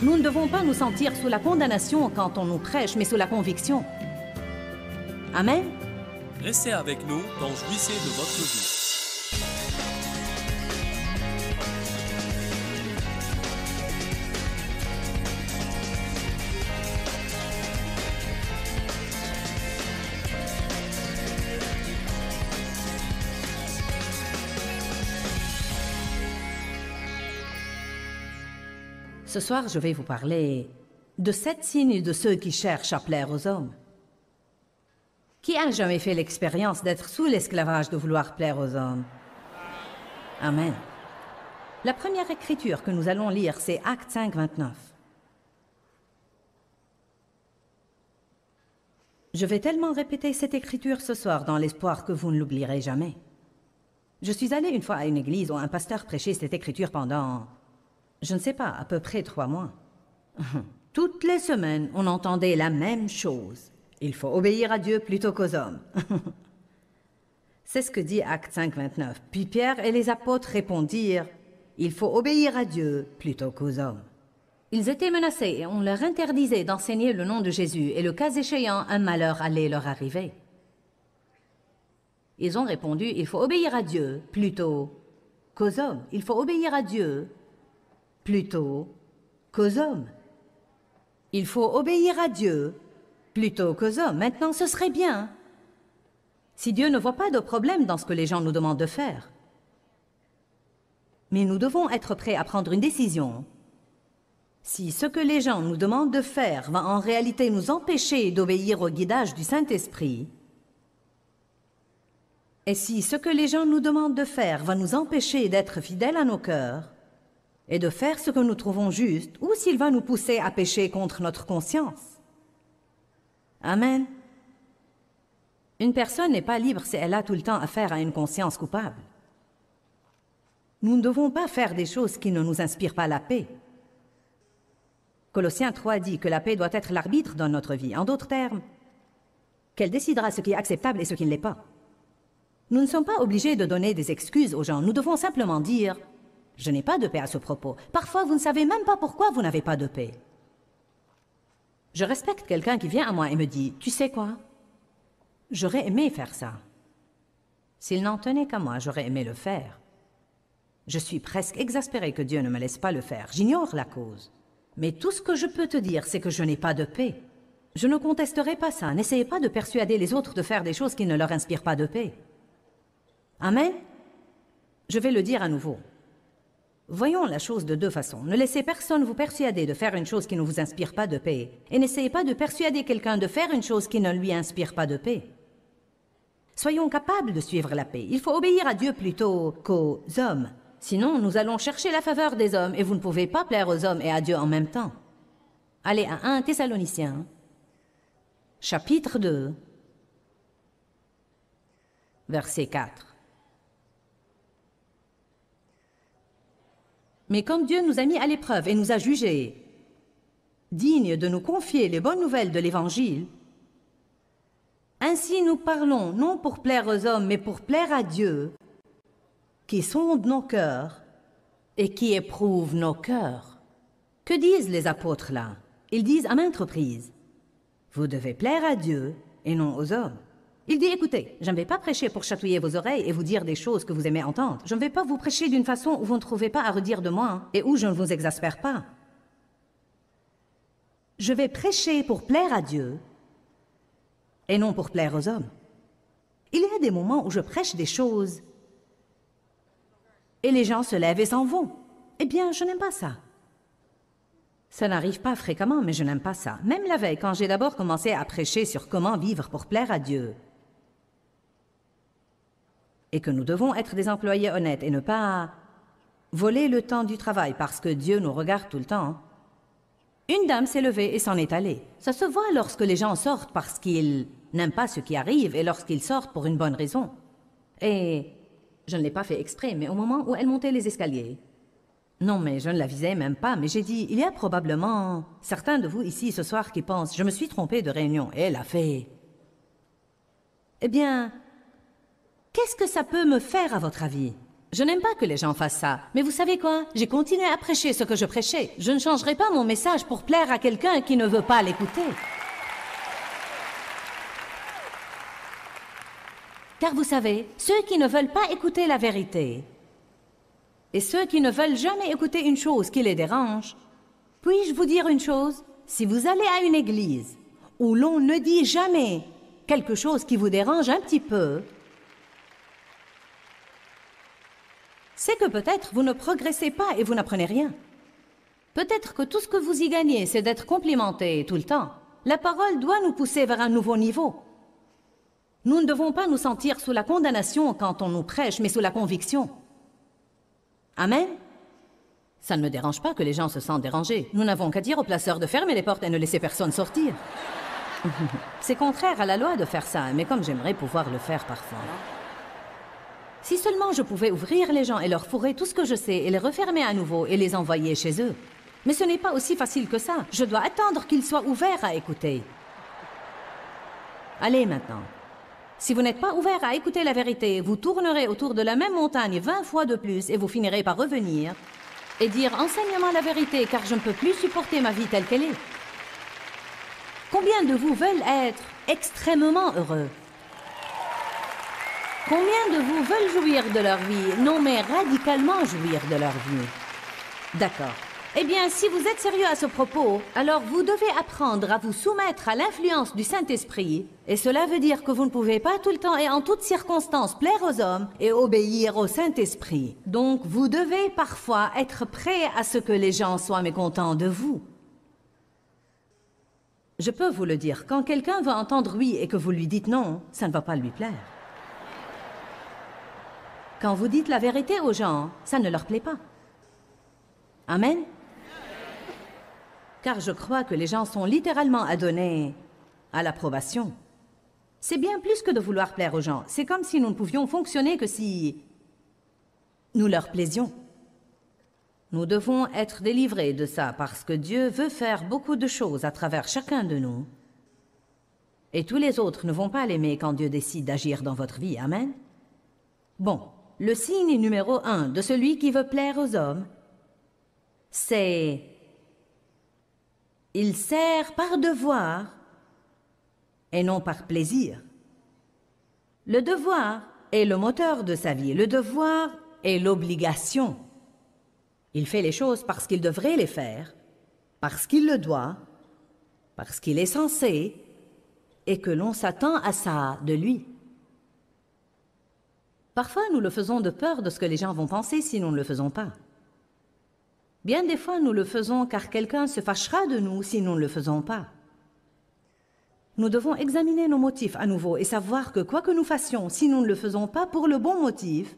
Nous ne devons pas nous sentir sous la condamnation quand on nous prêche, mais sous la conviction. Amen. Restez avec nous dans Jouissez de votre vie. Ce soir, je vais vous parler de 7 signes de ceux qui cherchent à plaire aux hommes. Qui a jamais fait l'expérience d'être sous l'esclavage de vouloir plaire aux hommes? Amen. La première écriture que nous allons lire, c'est Actes 5, 29. Je vais tellement répéter cette écriture ce soir dans l'espoir que vous ne l'oublierez jamais. Je suis allée une fois à une église où un pasteur prêchait cette écriture pendant, je ne sais pas, à peu près 3 mois. Toutes les semaines, on entendait la même chose. Il faut obéir à Dieu plutôt qu'aux hommes. C'est ce que dit Actes 5, 29. Puis Pierre et les apôtres répondirent, « Il faut obéir à Dieu plutôt qu'aux hommes. » Ils étaient menacés et on leur interdisait d'enseigner le nom de Jésus et le cas échéant, un malheur allait leur arriver. Ils ont répondu, « Il faut obéir à Dieu plutôt qu'aux hommes. Il faut obéir à Dieu plutôt qu'aux hommes. Il faut obéir à Dieu plutôt qu'aux hommes. » Maintenant, ce serait bien si Dieu ne voit pas de problème dans ce que les gens nous demandent de faire. Mais nous devons être prêts à prendre une décision. Si ce que les gens nous demandent de faire va en réalité nous empêcher d'obéir au guidage du Saint-Esprit, et si ce que les gens nous demandent de faire va nous empêcher d'être fidèles à nos cœurs et de faire ce que nous trouvons juste, ou s'il va nous pousser à pécher contre notre conscience. Amen. Une personne n'est pas libre si elle a tout le temps affaire à une conscience coupable. Nous ne devons pas faire des choses qui ne nous inspirent pas la paix. Colossiens 3 dit que la paix doit être l'arbitre dans notre vie. En d'autres termes, qu'elle décidera ce qui est acceptable et ce qui ne l'est pas. Nous ne sommes pas obligés de donner des excuses aux gens. Nous devons simplement dire « Je n'ai pas de paix à ce propos. » Parfois, vous ne savez même pas pourquoi vous n'avez pas de paix. Je respecte quelqu'un qui vient à moi et me dit « Tu sais quoi? J'aurais aimé faire ça. » S'il n'en tenait qu'à moi, j'aurais aimé le faire. Je suis presque exaspérée que Dieu ne me laisse pas le faire. J'ignore la cause. Mais tout ce que je peux te dire, c'est que je n'ai pas de paix. Je ne contesterai pas ça. N'essayez pas de persuader les autres de faire des choses qui ne leur inspirent pas de paix. Amen? Je vais le dire à nouveau. Voyons la chose de 2 façons. Ne laissez personne vous persuader de faire une chose qui ne vous inspire pas de paix. Et n'essayez pas de persuader quelqu'un de faire une chose qui ne lui inspire pas de paix. Soyons capables de suivre la paix. Il faut obéir à Dieu plutôt qu'aux hommes. Sinon, nous allons chercher la faveur des hommes et vous ne pouvez pas plaire aux hommes et à Dieu en même temps. Allez à 1 Thessaloniciens, chapitre 2, verset 4. Mais comme Dieu nous a mis à l'épreuve et nous a jugés dignes de nous confier les bonnes nouvelles de l'Évangile, ainsi nous parlons non pour plaire aux hommes, mais pour plaire à Dieu, qui sonde nos cœurs et qui éprouve nos cœurs. Que disent les apôtres là? Ils disent à maintes reprises, « Vous devez plaire à Dieu et non aux hommes. » Il dit, « Écoutez, je ne vais pas prêcher pour chatouiller vos oreilles et vous dire des choses que vous aimez entendre. Je ne vais pas vous prêcher d'une façon où vous ne trouvez pas à redire de moi et où je ne vous exaspère pas. Je vais prêcher pour plaire à Dieu et non pour plaire aux hommes. » Il y a des moments où je prêche des choses et les gens se lèvent et s'en vont. Eh bien, je n'aime pas ça. Ça n'arrive pas fréquemment, mais je n'aime pas ça. Même la veille, quand j'ai d'abord commencé à prêcher sur comment vivre pour plaire à Dieu, et que nous devons être des employés honnêtes et ne pas voler le temps du travail parce que Dieu nous regarde tout le temps, une dame s'est levée et s'en est allée. Ça se voit lorsque les gens sortent parce qu'ils n'aiment pas ce qui arrive et lorsqu'ils sortent pour une bonne raison. Et je ne l'ai pas fait exprès, mais au moment où elle montait les escaliers, non, mais je ne la visais même pas, mais j'ai dit, il y a probablement certains de vous ici ce soir qui pensent, je me suis trompée de réunion. Et elle a fait, eh bien, qu'est-ce que ça peut me faire à votre avis? Je n'aime pas que les gens fassent ça, mais vous savez quoi? J'ai continué à prêcher ce que je prêchais. Je ne changerai pas mon message pour plaire à quelqu'un qui ne veut pas l'écouter. Car vous savez, ceux qui ne veulent pas écouter la vérité et ceux qui ne veulent jamais écouter une chose qui les dérange, puis-je vous dire une chose? Si vous allez à une église où l'on ne dit jamais quelque chose qui vous dérange un petit peu, c'est que peut-être vous ne progressez pas et vous n'apprenez rien. Peut-être que tout ce que vous y gagnez, c'est d'être complimenté tout le temps. La parole doit nous pousser vers un nouveau niveau. Nous ne devons pas nous sentir sous la condamnation quand on nous prêche, mais sous la conviction. Amen? Ça ne me dérange pas que les gens se sentent dérangés. Nous n'avons qu'à dire aux placeurs de fermer les portes et ne laisser personne sortir. C'est contraire à la loi de faire ça, mais comme j'aimerais pouvoir le faire parfois. Si seulement je pouvais ouvrir les gens et leur fourrer tout ce que je sais et les refermer à nouveau et les envoyer chez eux. Mais ce n'est pas aussi facile que ça. Je dois attendre qu'ils soient ouverts à écouter. Allez maintenant. Si vous n'êtes pas ouvert à écouter la vérité, vous tournerez autour de la même montagne 20 fois de plus et vous finirez par revenir et dire « Enseigne-moi la vérité, car je ne peux plus supporter ma vie telle qu'elle est. » Combien de vous veulent être extrêmement heureux? Combien de vous veulent jouir de leur vie? Non, mais radicalement jouir de leur vie. D'accord. Eh bien, si vous êtes sérieux à ce propos, alors vous devez apprendre à vous soumettre à l'influence du Saint-Esprit. Et cela veut dire que vous ne pouvez pas tout le temps et en toutes circonstances plaire aux hommes et obéir au Saint-Esprit. Donc, vous devez parfois être prêt à ce que les gens soient mécontents de vous. Je peux vous le dire, quand quelqu'un va entendre oui et que vous lui dites non, ça ne va pas lui plaire. Quand vous dites la vérité aux gens, ça ne leur plaît pas. Amen? Car je crois que les gens sont littéralement adonnés à l'approbation. C'est bien plus que de vouloir plaire aux gens. C'est comme si nous ne pouvions fonctionner que si nous leur plaisions. Nous devons être délivrés de ça parce que Dieu veut faire beaucoup de choses à travers chacun de nous. Et tous les autres ne vont pas l'aimer quand Dieu décide d'agir dans votre vie. Amen? Bon, le signe numéro 1 de celui qui veut plaire aux hommes, c'est « il sert par devoir et non par plaisir ». Le devoir est le moteur de sa vie. Le devoir est l'obligation. Il fait les choses parce qu'il devrait les faire, parce qu'il le doit, parce qu'il est censé et que l'on s'attend à ça de lui. Parfois, nous le faisons de peur de ce que les gens vont penser si nous ne le faisons pas. Bien des fois, nous le faisons car quelqu'un se fâchera de nous si nous ne le faisons pas. Nous devons examiner nos motifs à nouveau et savoir que quoi que nous fassions, si nous ne le faisons pas pour le bon motif,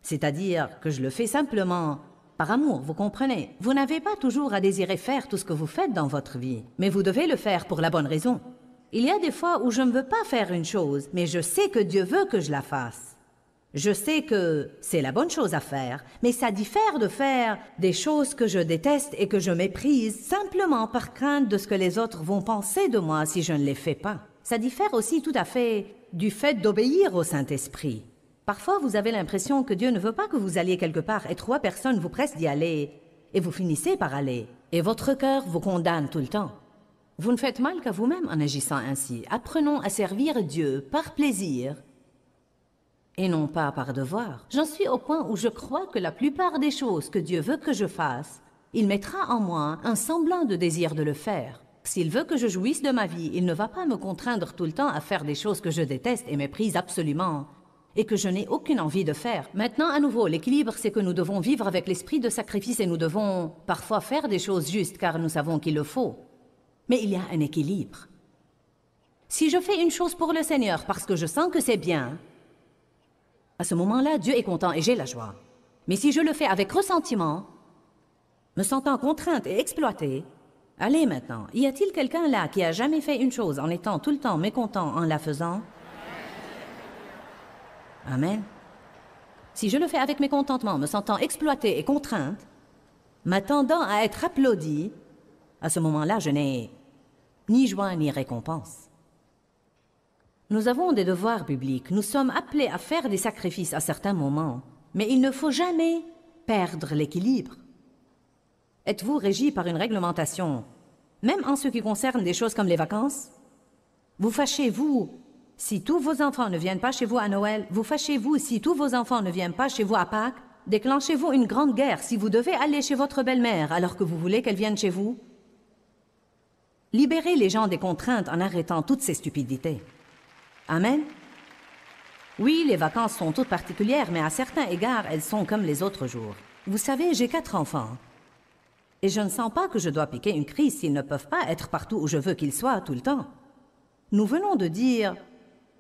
c'est-à-dire que je le fais simplement par amour, vous comprenez, vous n'avez pas toujours à désirer faire tout ce que vous faites dans votre vie, mais vous devez le faire pour la bonne raison. Il y a des fois où je ne veux pas faire une chose, mais je sais que Dieu veut que je la fasse. Je sais que c'est la bonne chose à faire, mais ça diffère de faire des choses que je déteste et que je méprise simplement par crainte de ce que les autres vont penser de moi si je ne les fais pas. Ça diffère aussi tout à fait du fait d'obéir au Saint-Esprit. Parfois, vous avez l'impression que Dieu ne veut pas que vous alliez quelque part et 3 personnes vous pressent d'y aller et vous finissez par aller. Et votre cœur vous condamne tout le temps. Vous ne faites mal qu'à vous-même en agissant ainsi. Apprenons à servir Dieu par plaisir et non pas par devoir. J'en suis au point où je crois que la plupart des choses que Dieu veut que je fasse, il mettra en moi un semblant de désir de le faire. S'il veut que je jouisse de ma vie, il ne va pas me contraindre tout le temps à faire des choses que je déteste et méprise absolument et que je n'ai aucune envie de faire. Maintenant, à nouveau, l'équilibre, c'est que nous devons vivre avec l'esprit de sacrifice et nous devons parfois faire des choses justes car nous savons qu'il le faut. Mais il y a un équilibre. Si je fais une chose pour le Seigneur parce que je sens que c'est bien, à ce moment-là, Dieu est content et j'ai la joie. Mais si je le fais avec ressentiment, me sentant contrainte et exploitée, allez maintenant, y a-t-il quelqu'un là qui a jamais fait une chose en étant tout le temps mécontent en la faisant? Amen. Si je le fais avec mécontentement, me sentant exploitée et contrainte, m'attendant à être applaudie, à ce moment-là, je n'ai ni joie ni récompense. Nous avons des devoirs bibliques. Nous sommes appelés à faire des sacrifices à certains moments. Mais il ne faut jamais perdre l'équilibre. Êtes-vous régi par une réglementation, même en ce qui concerne des choses comme les vacances? Vous fâchez-vous si tous vos enfants ne viennent pas chez vous à Noël? Vous fâchez-vous si tous vos enfants ne viennent pas chez vous à Pâques? Déclenchez-vous une grande guerre si vous devez aller chez votre belle-mère alors que vous voulez qu'elle vienne chez vous? Libérez les gens des contraintes en arrêtant toutes ces stupidités. Amen? Oui, les vacances sont toutes particulières, mais à certains égards, elles sont comme les autres jours. Vous savez, j'ai 4 enfants. Et je ne sens pas que je dois piquer une crise s'ils ne peuvent pas être partout où je veux qu'ils soient tout le temps. Nous venons de dire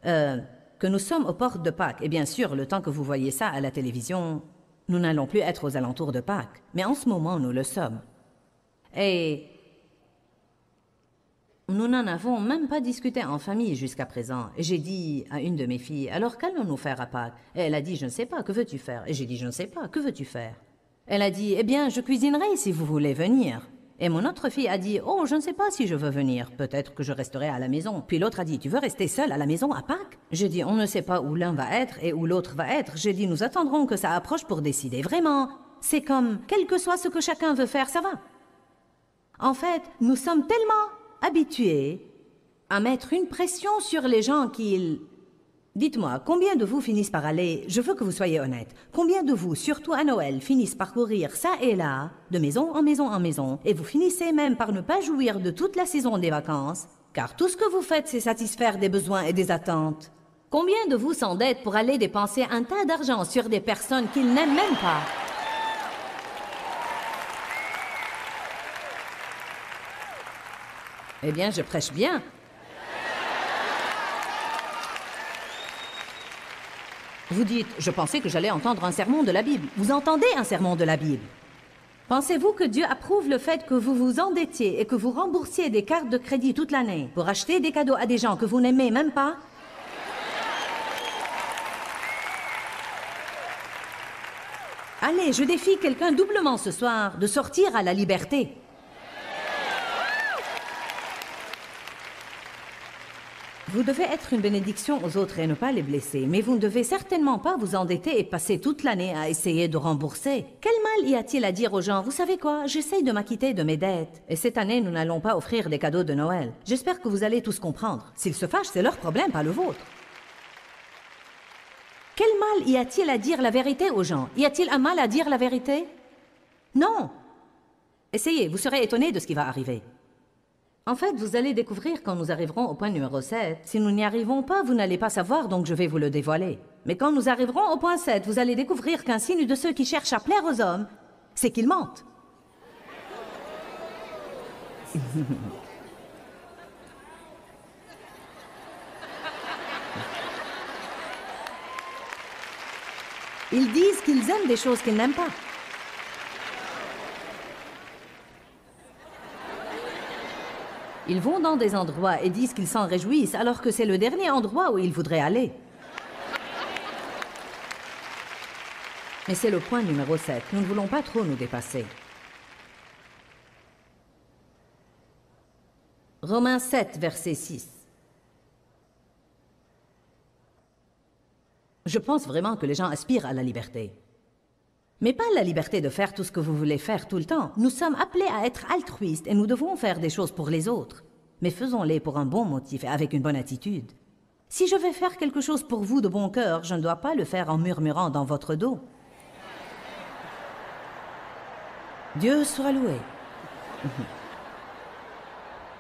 que nous sommes aux portes de Pâques. Et bien sûr, le temps que vous voyez ça à la télévision, nous n'allons plus être aux alentours de Pâques. Mais en ce moment, nous le sommes. Et nous n'en avons même pas discuté en famille jusqu'à présent. Et j'ai dit à une de mes filles, « Alors qu'allons-nous faire à Pâques ?» Et elle a dit, « Je ne sais pas, que veux-tu faire ?» Et j'ai dit, « Je ne sais pas, que veux-tu faire ?» Elle a dit, « Eh bien, je cuisinerai si vous voulez venir. » Et mon autre fille a dit, « Oh, je ne sais pas si je veux venir. Peut-être que je resterai à la maison. » Puis l'autre a dit, « Tu veux rester seule à la maison à Pâques ?» J'ai dit, « On ne sait pas où l'un va être et où l'autre va être. » J'ai dit, « Nous attendrons que ça approche pour décider. Vraiment, c'est comme, quel que soit ce que chacun veut faire, ça va. » En fait, nous sommes tellement habitués à mettre une pression sur les gens qu'ils... Dites-moi, combien de vous finissent par aller, je veux que vous soyez honnête, combien de vous, surtout à Noël, finissent par courir ça et là, de maison en maison en maison, et vous finissez même par ne pas jouir de toute la saison des vacances, car tout ce que vous faites, c'est satisfaire des besoins et des attentes. Combien de vous s'endettent pour aller dépenser un tas d'argent sur des personnes qu'ils n'aiment même pas? Eh bien, je prêche bien. Vous dites, je pensais que j'allais entendre un sermon de la Bible. Vous entendez un sermon de la Bible? Pensez-vous que Dieu approuve le fait que vous vous endettiez et que vous remboursiez des cartes de crédit toute l'année pour acheter des cadeaux à des gens que vous n'aimez même pas? Allez, je défie quelqu'un doublement ce soir de sortir à la liberté. Vous devez être une bénédiction aux autres et ne pas les blesser, mais vous ne devez certainement pas vous endetter et passer toute l'année à essayer de rembourser. Quel mal y a-t-il à dire aux gens, vous savez quoi, j'essaye de m'acquitter de mes dettes. Et cette année, nous n'allons pas offrir des cadeaux de Noël. J'espère que vous allez tous comprendre. S'ils se fâchent, c'est leur problème, pas le vôtre. Quel mal y a-t-il à dire la vérité aux gens? Y a-t-il un mal à dire la vérité? Non. Essayez, vous serez étonnés de ce qui va arriver. En fait, vous allez découvrir quand nous arriverons au point numéro 7. Si nous n'y arrivons pas, vous n'allez pas savoir, donc je vais vous le dévoiler. Mais quand nous arriverons au point 7, vous allez découvrir qu'un signe de ceux qui cherchent à plaire aux hommes, c'est qu'ils mentent. Ils disent qu'ils aiment des choses qu'ils n'aiment pas. Ils vont dans des endroits et disent qu'ils s'en réjouissent alors que c'est le dernier endroit où ils voudraient aller. Mais c'est le point numéro 7. Nous ne voulons pas trop nous dépasser. Romains 7, verset 6. Je pense vraiment que les gens aspirent à la liberté. Mais pas la liberté de faire tout ce que vous voulez faire tout le temps. Nous sommes appelés à être altruistes et nous devons faire des choses pour les autres. Mais faisons-les pour un bon motif et avec une bonne attitude. Si je vais faire quelque chose pour vous de bon cœur, je ne dois pas le faire en murmurant dans votre dos. Dieu soit loué.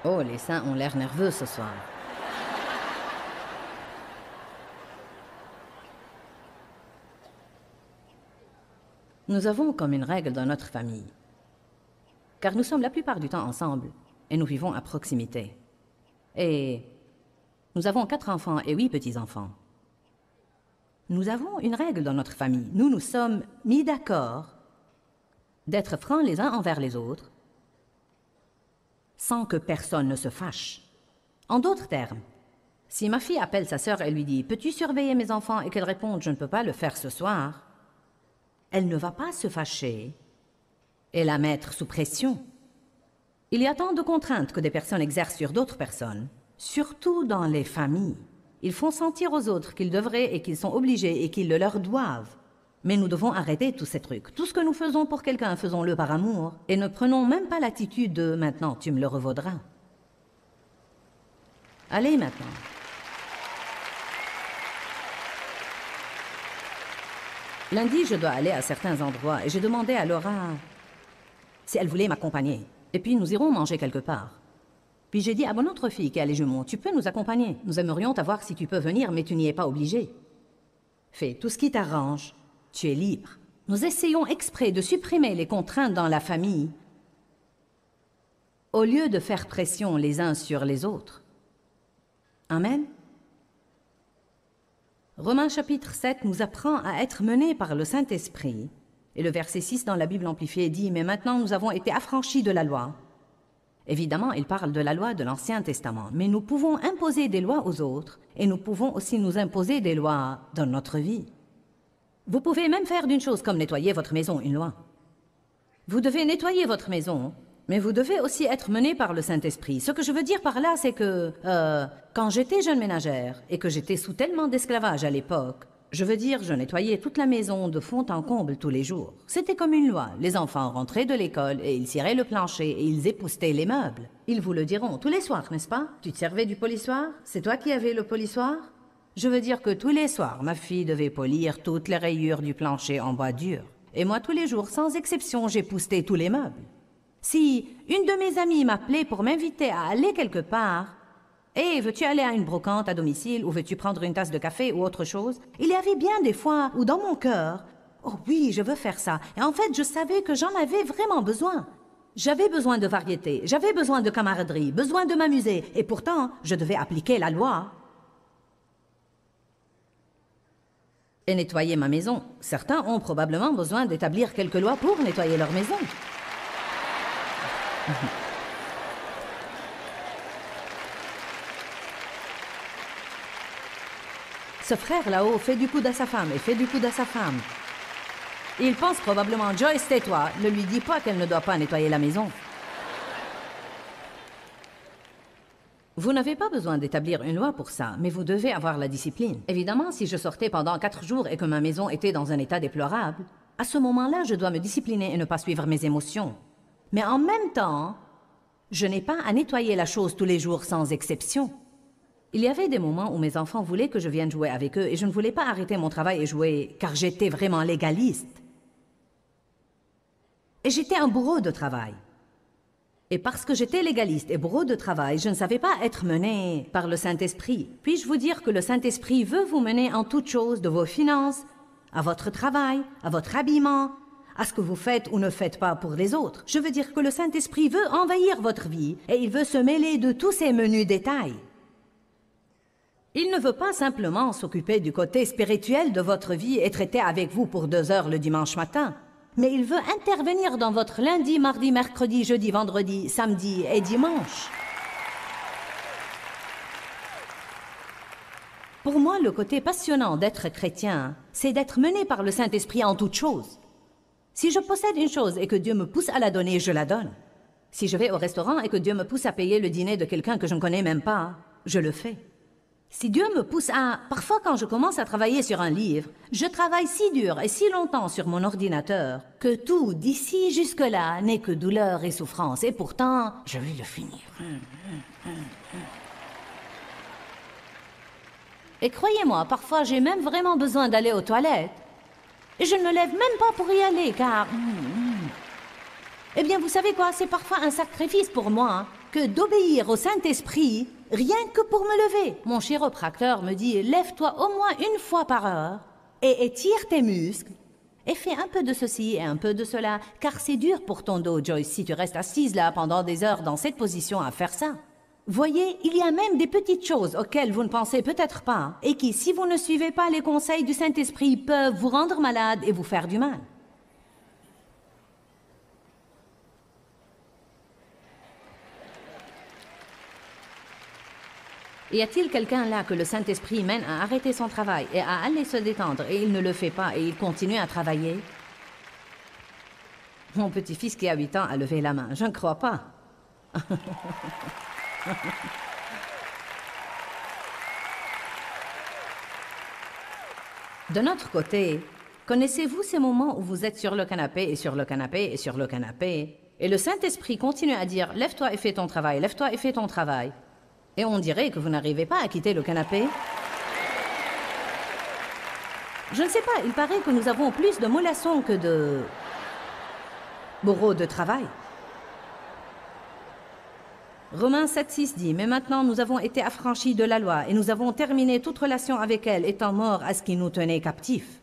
Oh, les saints ont l'air nerveux ce soir. Nous avons comme une règle dans notre famille, car nous sommes la plupart du temps ensemble et nous vivons à proximité. Et nous avons 4 enfants et 8 petits-enfants. Nous avons une règle dans notre famille. Nous nous sommes mis d'accord d'être francs les uns envers les autres sans que personne ne se fâche. En d'autres termes, si ma fille appelle sa sœur et lui dit « Peux-tu surveiller mes enfants ?» et qu'elle réponde « Je ne peux pas le faire ce soir », elle ne va pas se fâcher et la mettre sous pression. Il y a tant de contraintes que des personnes exercent sur d'autres personnes, surtout dans les familles. Ils font sentir aux autres qu'ils devraient et qu'ils sont obligés et qu'ils le leur doivent. Mais nous devons arrêter tous ces trucs. Tout ce que nous faisons pour quelqu'un, faisons-le par amour. Et ne prenons même pas l'attitude de « maintenant, tu me le revaudras ». Allez maintenant. Lundi, je dois aller à certains endroits et j'ai demandé à Laura si elle voulait m'accompagner. Et puis nous irons manger quelque part. Puis j'ai dit à mon autre fille qui a les jumeaux, tu peux nous accompagner. Nous aimerions t'avoir si tu peux venir, mais tu n'y es pas obligé. Fais tout ce qui t'arrange. Tu es libre. Nous essayons exprès de supprimer les contraintes dans la famille au lieu de faire pression les uns sur les autres. Amen. Romains chapitre 7 nous apprend à être menés par le Saint-Esprit. Et le verset 6 dans la Bible amplifiée dit « Mais maintenant nous avons été affranchis de la loi ». Évidemment, il parle de la loi de l'Ancien Testament, mais nous pouvons imposer des lois aux autres et nous pouvons aussi nous imposer des lois dans notre vie. Vous pouvez même faire d'une chose comme nettoyer votre maison une loi. Vous devez nettoyer votre maison, mais vous devez aussi être mené par le Saint-Esprit. Ce que je veux dire par là, c'est que quand j'étais jeune ménagère et que j'étais sous tellement d'esclavage à l'époque, je veux dire, je nettoyais toute la maison de fond en comble tous les jours. C'était comme une loi. Les enfants rentraient de l'école et ils ciraient le plancher et ils époussetaient les meubles. Ils vous le diront tous les soirs, n'est-ce pas? Tu te servais du polissoir? C'est toi qui avais le polissoir? Je veux dire que tous les soirs, ma fille devait polir toutes les rayures du plancher en bois dur. Et moi, tous les jours, sans exception, j'époussetais tous les meubles. Si une de mes amies m'appelait pour m'inviter à aller quelque part, « Hey, veux-tu aller à une brocante à domicile ou veux-tu prendre une tasse de café ou autre chose ?» Il y avait bien des fois où dans mon cœur, « Oh oui, je veux faire ça. » Et en fait, je savais que j'en avais vraiment besoin. J'avais besoin de variété, j'avais besoin de camaraderie, besoin de m'amuser. Et pourtant, je devais appliquer la loi. Et nettoyer ma maison. Certains ont probablement besoin d'établir quelques lois pour nettoyer leur maison. Ce frère là-haut fait du coude à sa femme et fait du coude à sa femme. Il pense probablement, Joyce, tais-toi, ne lui dis pas qu'elle ne doit pas nettoyer la maison. Vous n'avez pas besoin d'établir une loi pour ça, mais vous devez avoir la discipline. Évidemment, si je sortais pendant 4 jours et que ma maison était dans un état déplorable, à ce moment-là, je dois me discipliner et ne pas suivre mes émotions. Mais en même temps, je n'ai pas à nettoyer la chose tous les jours sans exception. Il y avait des moments où mes enfants voulaient que je vienne jouer avec eux et je ne voulais pas arrêter mon travail et jouer car j'étais vraiment légaliste. Et j'étais un bourreau de travail. Et parce que j'étais légaliste et bourreau de travail, je ne savais pas être menée par le Saint-Esprit. Puis-je vous dire que le Saint-Esprit veut vous mener en toutes choses, de vos finances, à votre travail, à votre habillement, à ce que vous faites ou ne faites pas pour les autres. Je veux dire que le Saint-Esprit veut envahir votre vie et il veut se mêler de tous ces menus détails. Il ne veut pas simplement s'occuper du côté spirituel de votre vie et traiter avec vous pour 2 heures le dimanche matin, mais il veut intervenir dans votre lundi, mardi, mercredi, jeudi, vendredi, samedi et dimanche. Pour moi, le côté passionnant d'être chrétien, c'est d'être mené par le Saint-Esprit en toutes choses. Si je possède une chose et que Dieu me pousse à la donner, je la donne. Si je vais au restaurant et que Dieu me pousse à payer le dîner de quelqu'un que je ne connais même pas, je le fais. Si Dieu me pousse à... Parfois, quand je commence à travailler sur un livre, je travaille si dur et si longtemps sur mon ordinateur que tout, d'ici jusque-là, n'est que douleur et souffrance. Et pourtant, je vais le finir. Et croyez-moi, parfois, j'ai même vraiment besoin d'aller aux toilettes. Et je ne me lève même pas pour y aller, car... Eh bien, vous savez quoi? C'est parfois un sacrifice pour moi que d'obéir au Saint-Esprit, rien que pour me lever. Mon chiropracteur me dit, lève-toi au moins 1 fois par heure et étire tes muscles et fais un peu de ceci et un peu de cela, car c'est dur pour ton dos, Joyce, si tu restes assise là pendant des heures dans cette position à faire ça. Voyez, il y a même des petites choses auxquelles vous ne pensez peut-être pas et qui, si vous ne suivez pas les conseils du Saint-Esprit, peuvent vous rendre malade et vous faire du mal. Y a-t-il quelqu'un là que le Saint-Esprit mène à arrêter son travail et à aller se détendre et il ne le fait pas et il continue à travailler? Mon petit-fils qui a 8 ans a levé la main. Je ne crois pas. De notre côté, Connaissez-vous ces moments où vous êtes sur le canapé et sur le canapé et sur le canapé, et le Saint-Esprit continue à dire « Lève-toi et fais ton travail, lève-toi et fais ton travail ». Et on dirait que vous n'arrivez pas à quitter le canapé. Je ne sais pas, il paraît que nous avons plus de mollassons que de bourreaux de travail. Romains 7,6 dit « Mais maintenant nous avons été affranchis de la loi et nous avons terminé toute relation avec elle, étant morts à ce qui nous tenait captifs. »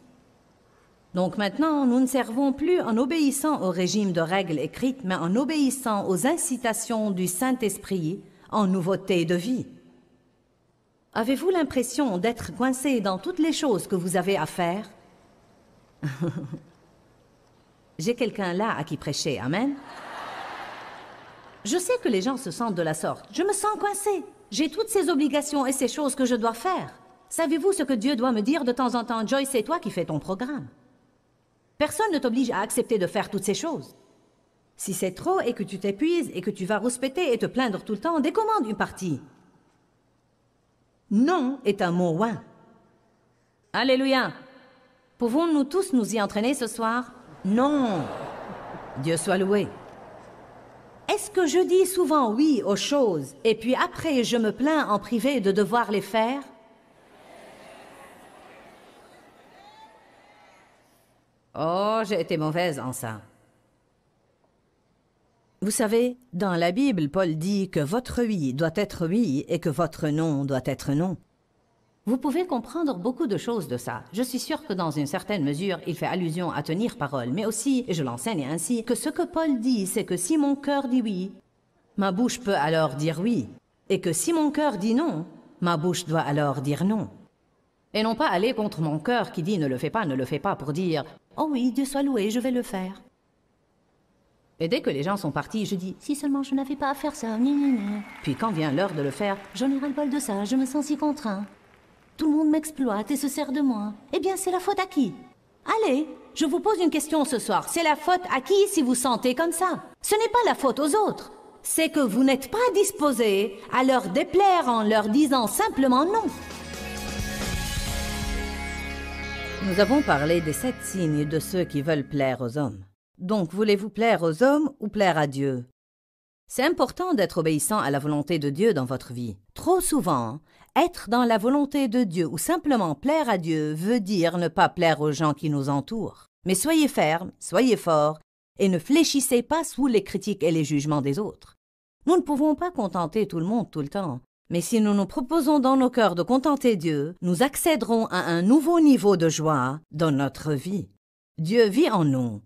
Donc maintenant, nous ne servons plus en obéissant au régime de règles écrites, mais en obéissant aux incitations du Saint-Esprit en nouveauté de vie. Avez-vous l'impression d'être coincé dans toutes les choses que vous avez à faire? J'ai quelqu'un là à qui prêcher, amen? Je sais que les gens se sentent de la sorte. Je me sens coincé. J'ai toutes ces obligations et ces choses que je dois faire. Savez-vous ce que Dieu doit me dire de temps en temps? Joyce, c'est toi qui fais ton programme. Personne ne t'oblige à accepter de faire toutes ces choses. Si c'est trop et que tu t'épuises et que tu vas rouspéter et te plaindre tout le temps, décommande une partie. Non est un mot ouin. Alléluia. Pouvons-nous tous nous y entraîner ce soir? Non. Dieu soit loué. Est-ce que je dis souvent oui aux choses et puis après je me plains en privé de devoir les faire? Oh, j'ai été mauvaise en ça. Vous savez, dans la Bible, Paul dit que votre oui doit être oui et que votre non doit être non. Vous pouvez comprendre beaucoup de choses de ça. Je suis sûre que dans une certaine mesure, il fait allusion à tenir parole, mais aussi, et je l'enseigne ainsi, que ce que Paul dit, c'est que si mon cœur dit oui, ma bouche peut alors dire oui, et que si mon cœur dit non, ma bouche doit alors dire non. Et non pas aller contre mon cœur qui dit ne le fais pas pour dire « Oh oui, Dieu soit loué, je vais le faire ». Et dès que les gens sont partis, je dis « Si seulement je n'avais pas à faire ça, gna. Puis quand vient l'heure de le faire, j'en ai ras-le-bol de ça, je me sens si contraint. Tout le monde m'exploite et se sert de moi. Eh bien, c'est la faute à qui? Allez, je vous pose une question ce soir. C'est la faute à qui si vous sentez comme ça? Ce n'est pas la faute aux autres. C'est que vous n'êtes pas disposé à leur déplaire en leur disant simplement non. Nous avons parlé des 7 signes de ceux qui veulent plaire aux hommes. Donc, voulez-vous plaire aux hommes ou plaire à Dieu? C'est important d'être obéissant à la volonté de Dieu dans votre vie. Trop souvent, être dans la volonté de Dieu ou simplement plaire à Dieu veut dire ne pas plaire aux gens qui nous entourent. Mais soyez fermes, soyez forts et ne fléchissez pas sous les critiques et les jugements des autres. Nous ne pouvons pas contenter tout le monde tout le temps. Mais si nous nous proposons dans nos cœurs de contenter Dieu, nous accéderons à un nouveau niveau de joie dans notre vie. Dieu vit en nous.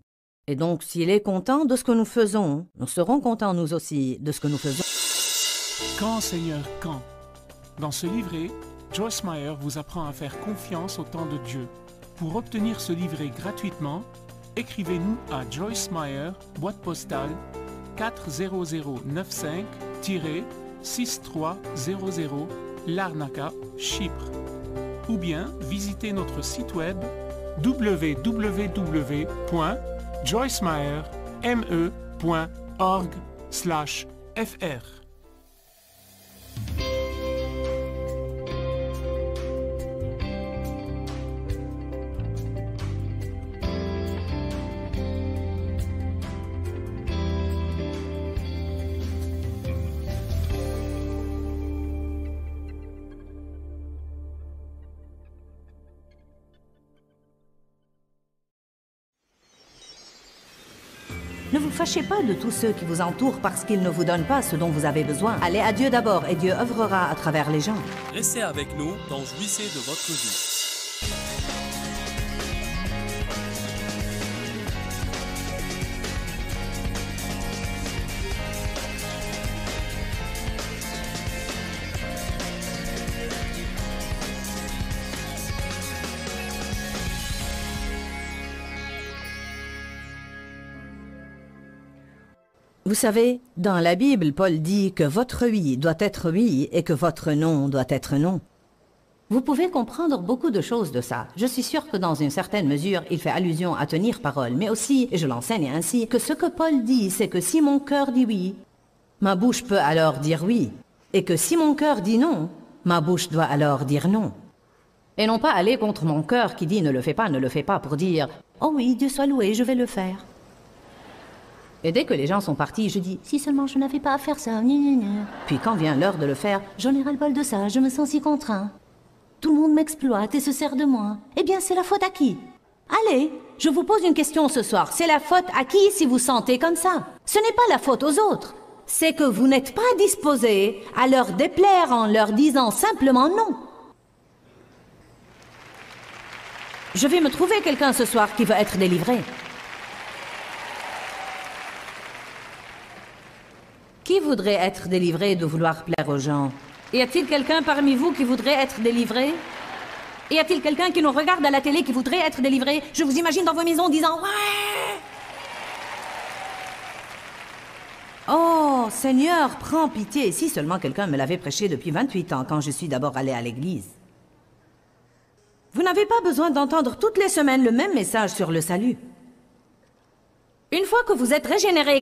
Et donc, s'il est content de ce que nous faisons, nous serons contents nous aussi de ce que nous faisons. Quand, Seigneur, quand? Dans ce livret, Joyce Meyer vous apprend à faire confiance au temps de Dieu. Pour obtenir ce livret gratuitement, écrivez-nous à Joyce Meyer, boîte postale 40095-6300 Larnaca, Chypre. Ou bien visitez notre site web www.joycemeyer.org/fr. Ne vous fâchez pas de tous ceux qui vous entourent parce qu'ils ne vous donnent pas ce dont vous avez besoin. Allez à Dieu d'abord et Dieu œuvrera à travers les gens. Restez avec nous dans Jouissez de votre vie. Vous savez, dans la Bible, Paul dit que votre oui doit être oui et que votre non doit être non. Vous pouvez comprendre beaucoup de choses de ça. Je suis sûre que dans une certaine mesure, il fait allusion à tenir parole, mais aussi, et je l'enseigne ainsi, que ce que Paul dit, c'est que si mon cœur dit oui, ma bouche peut alors dire oui, et que si mon cœur dit non, ma bouche doit alors dire non. Et non pas aller contre mon cœur qui dit ne le fais pas pour dire « Oh oui, Dieu soit loué, je vais le faire ». Et dès que les gens sont partis, je dis « Si seulement je n'avais pas à faire ça, gna gna gna. » Puis quand vient l'heure de le faire, j'en ai ras-le-bol de ça, je me sens si contraint. Tout le monde m'exploite et se sert de moi. Eh bien, c'est la faute à qui? Allez, je vous pose une question ce soir. C'est la faute à qui si vous sentez comme ça? Ce n'est pas la faute aux autres. C'est que vous n'êtes pas disposé à leur déplaire en leur disant simplement non. Je vais me trouver quelqu'un ce soir qui veut être délivré. Qui voudrait être délivré de vouloir plaire aux gens? Y a-t-il quelqu'un parmi vous qui voudrait être délivré? Y a-t-il quelqu'un qui nous regarde à la télé qui voudrait être délivré? Je vous imagine dans vos maisons disant « Ouais !» Oh, Seigneur, prends pitié. Si seulement quelqu'un me l'avait prêché depuis 28 ans quand je suis d'abord allé à l'église. Vous n'avez pas besoin d'entendre toutes les semaines le même message sur le salut. Une fois que vous êtes régénéré,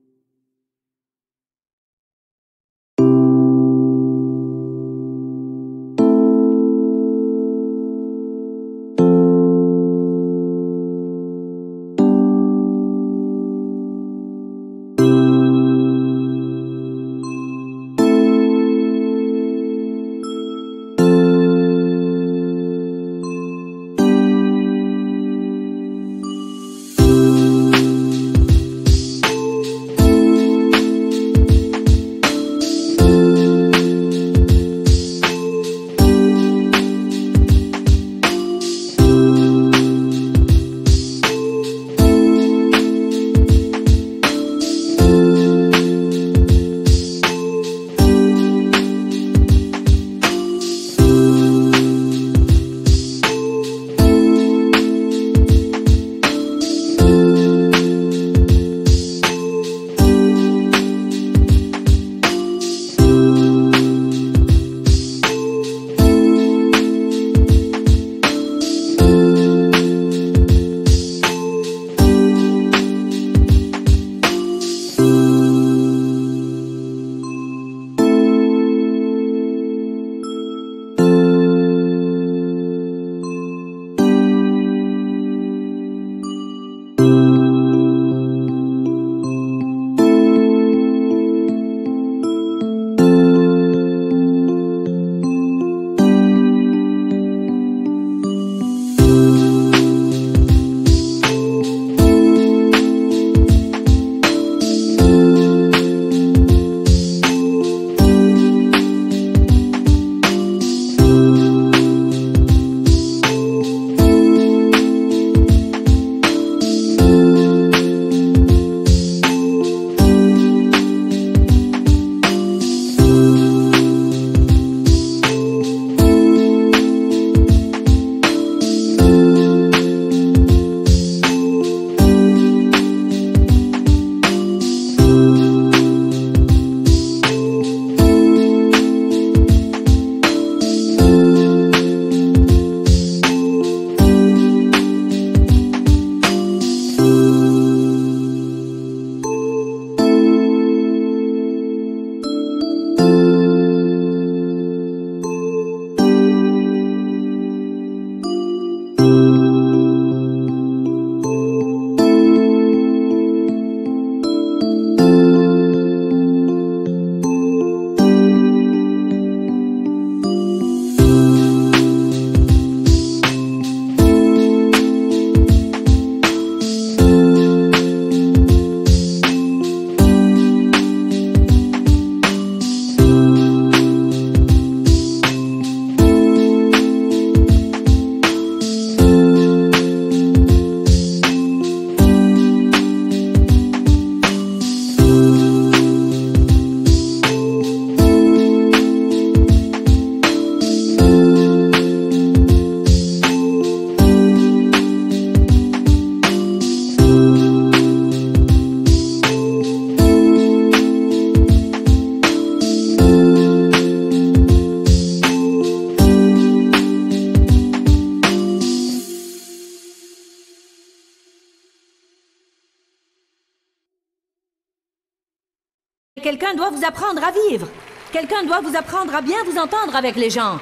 Quelqu'un doit vous apprendre à vivre. Quelqu'un doit vous apprendre à bien vous entendre avec les gens.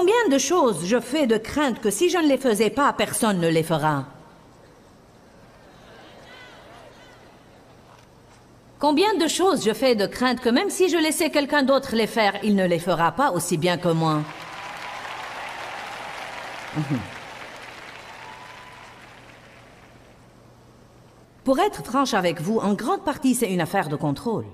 Combien de choses je fais de crainte que si je ne les faisais pas, personne ne les fera? Combien de choses je fais de crainte que même si je laissais quelqu'un d'autre les faire, il ne les fera pas aussi bien que moi? Pour être franche avec vous, en grande partie, c'est une affaire de contrôle.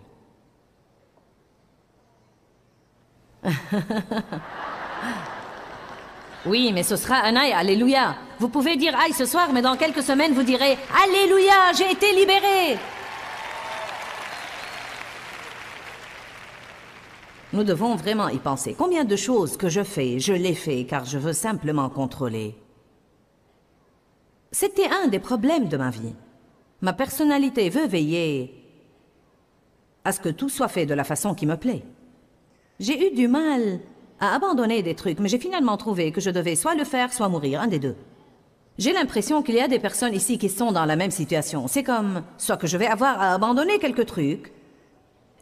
Oui, mais ce sera un aïe, alléluia. Vous pouvez dire aïe ce soir, mais dans quelques semaines, vous direz alléluia, j'ai été libéré. Nous devons vraiment y penser. Combien de choses que je fais, je les fais car je veux simplement contrôler. C'était un des problèmes de ma vie. Ma personnalité veut veiller à ce que tout soit fait de la façon qui me plaît. J'ai eu du mal à abandonner des trucs, mais j'ai finalement trouvé que je devais soit le faire, soit mourir, un des deux. J'ai l'impression qu'il y a des personnes ici qui sont dans la même situation. C'est comme, soit que je vais avoir à abandonner quelques trucs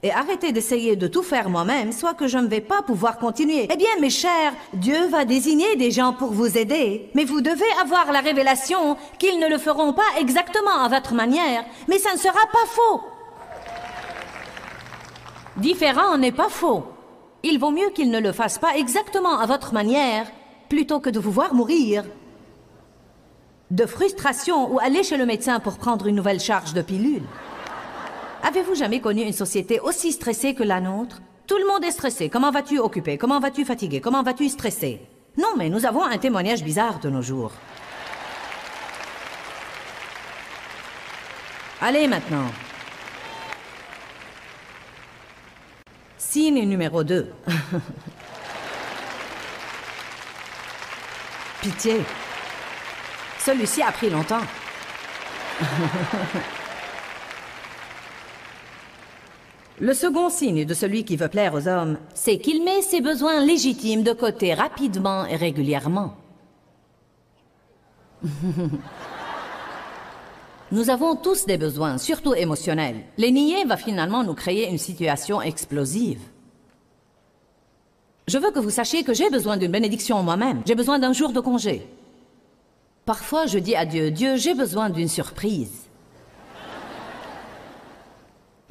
et arrêter d'essayer de tout faire moi-même, soit que je ne vais pas pouvoir continuer. Eh bien, mes chers, Dieu va désigner des gens pour vous aider, mais vous devez avoir la révélation qu'ils ne le feront pas exactement à votre manière, mais ça ne sera pas faux. Différent n'est pas faux. Il vaut mieux qu'ils ne le fassent pas exactement à votre manière, plutôt que de vous voir mourir de frustration ou aller chez le médecin pour prendre une nouvelle charge de pilule. Avez-vous jamais connu une société aussi stressée que la nôtre? Tout le monde est stressé. Comment vas-tu occupé? Comment vas-tu fatigué? Comment vas-tu stressé? Non, mais nous avons un témoignage bizarre de nos jours. Allez maintenant. Signe numéro 2. Pitié. Celui-ci a pris longtemps. Le second signe de celui qui veut plaire aux hommes, c'est qu'il met ses besoins légitimes de côté rapidement et régulièrement. Nous avons tous des besoins, surtout émotionnels. Les nier va finalement nous créer une situation explosive. Je veux que vous sachiez que j'ai besoin d'une bénédiction moi-même. J'ai besoin d'un jour de congé. Parfois, je dis à Dieu, Dieu, j'ai besoin d'une surprise.